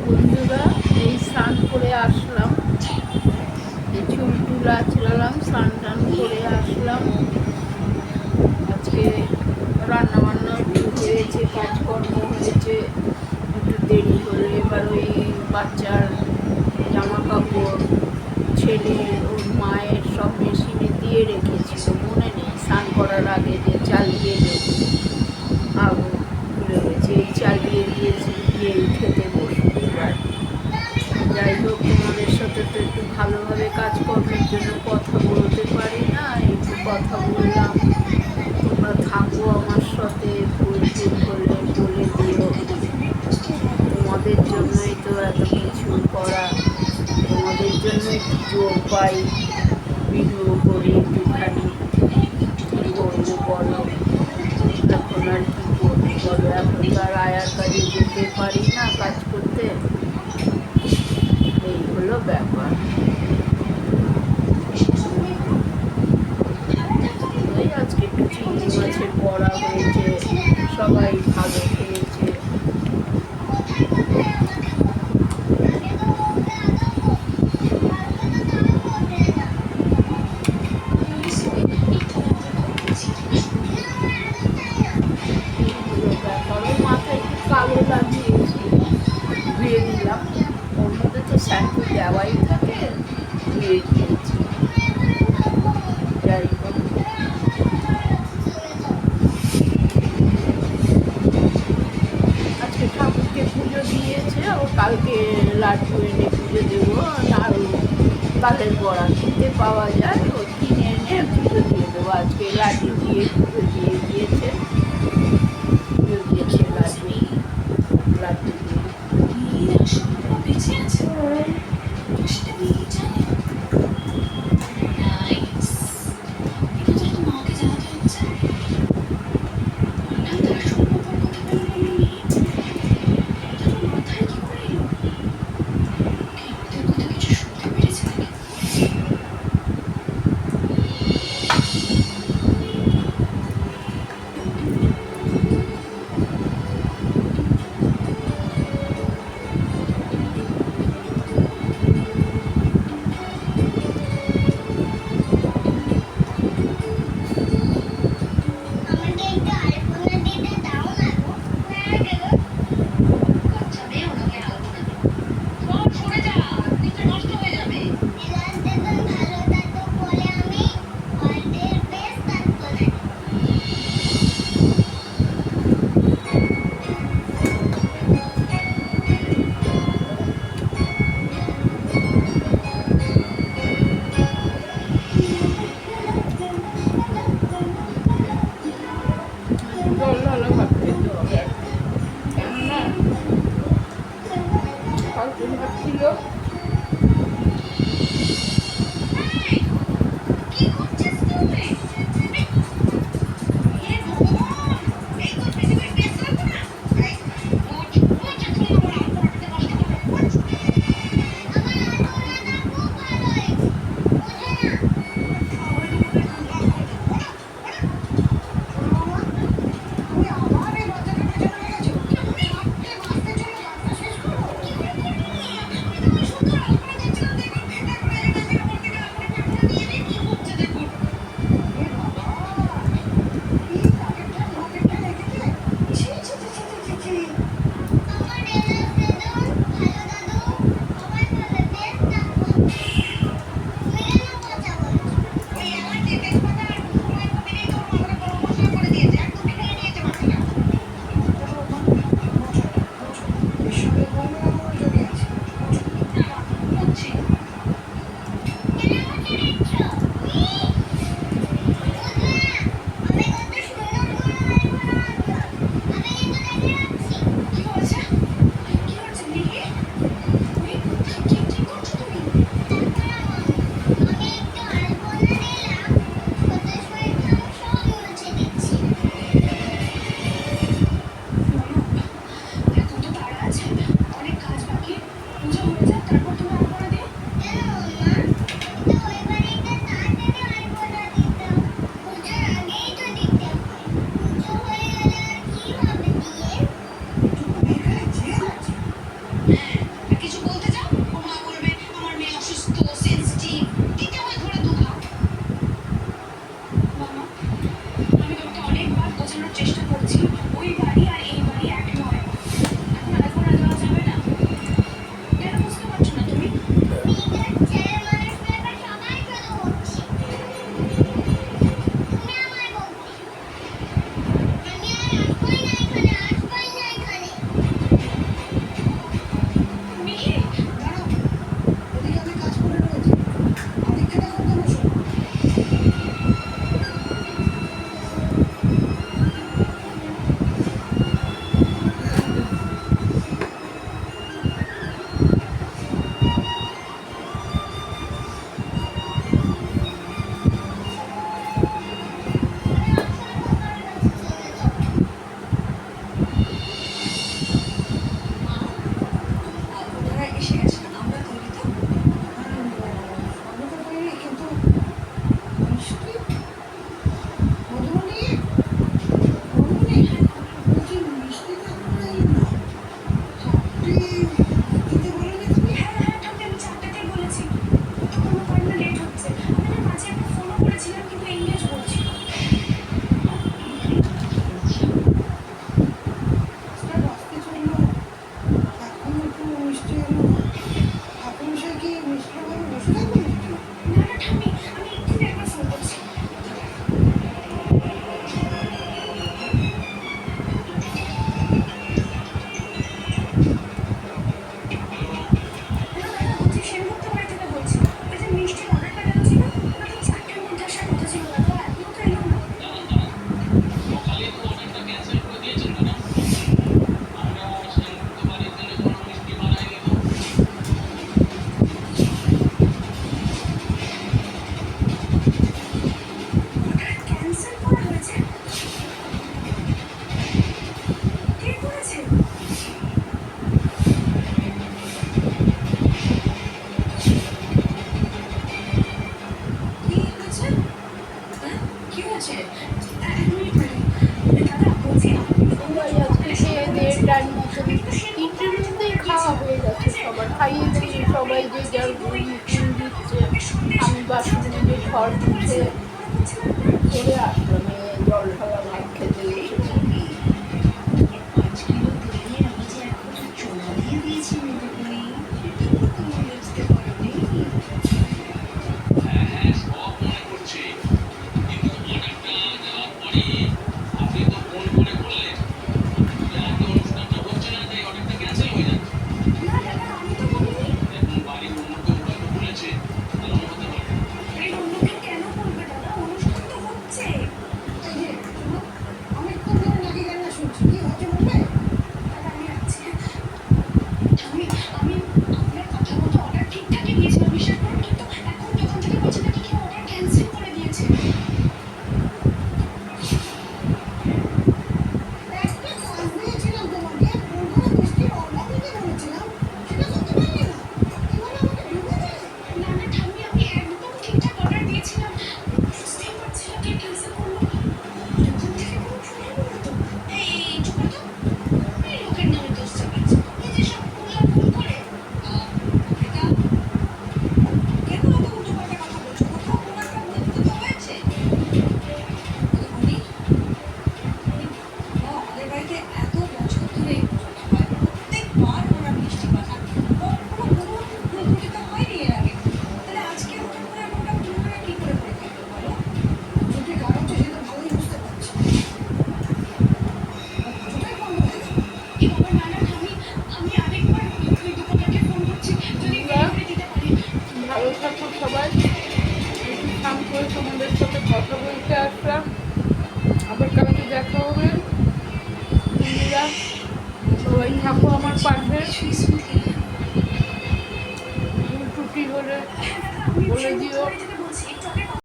বন্ধুরা, এই স্নান করে আসলাম, এই চুল টুল আঁচড়ালাম, স্নান টান করে আসলাম। আজকে রান্না বান্না একটু হয়েছে, কাজকর্ম হয়েছে, একটু দেরি হলে এবার ওই বাচ্চার জামা কাপড় ছেলে ওর মায়ের সব মেশিনে দিয়ে রেখেছিল, মনে নেই স্নান করার আগে যে চালিয়ে দেবো, আগুন ভুলে গেছি, এই চালিয়ে দিয়েছি, দিয়েই খেতে বসবো এবার। যাই হোক, তোমাদের সাথে তো একটু ভালোভাবে কাজকর্মের জন্য কথা বলতে পারি না, একটু কথা বললাম। তোমরা থাকো আমার সাথে, ভুল ভুল হলে বলে দিও। তোমাদের জন্যই তো এত কিছু করা, তোমাদের জন্য একটু জোর পাই, ভিডিও করি একটুখানি। কী করবো বলো, এখন আর কি করবো বলো, এখন তো আর আয়ার কাজে যেতে পারি না কাজ করতে। এই হলো ব্যাপার। ওই আজকে একটু চিংড়ি মাছের বড়া হয়েছে, সবাই ভালো খেয়েছে। মাথায় একটু কালো লাগিয়েছি, ধুয়ে দিলাম, ওর মধ্যে তো শ্যাম্পু দেওয়াই থাকে, ধুয়ে দিয়েছি। যাই হোক, আজকে ঠাকুরকে পুজো দিয়েছে, ও কালকে লাড্ডু এনে পুজো দেবো, নাড়ু তালের বড়া কিনতে পাওয়া যায়, ও কিনে এনে পুজো দিয়ে দেবো। আজকে লাড্ডু দিয়ে পুজো দিয়ে দিয়েছে, পুজো দিয়েছে লাড্ডু লাড্ডু দিয়ে। টাইম মতো 3টের মধ্যেই খাওয়া হয়ে গেছে সবার, খাইয়ে দিয়ে সবাই যে যার ঘুম দিচ্ছে। আমি বাসন মেজে ঘর মুছে চলে আসলাম, জল ঢালা ভাত খেতে বসেছি। ভালো থাকুন সবাই, একটু স্নান করে তোমাদের সাথে কথা বলতে আসলাম। আবার কালকে দেখা হবে। বন্ধুরা সবাই থাকো আমার পাশে, ত্রুটি হলে বলে দিও।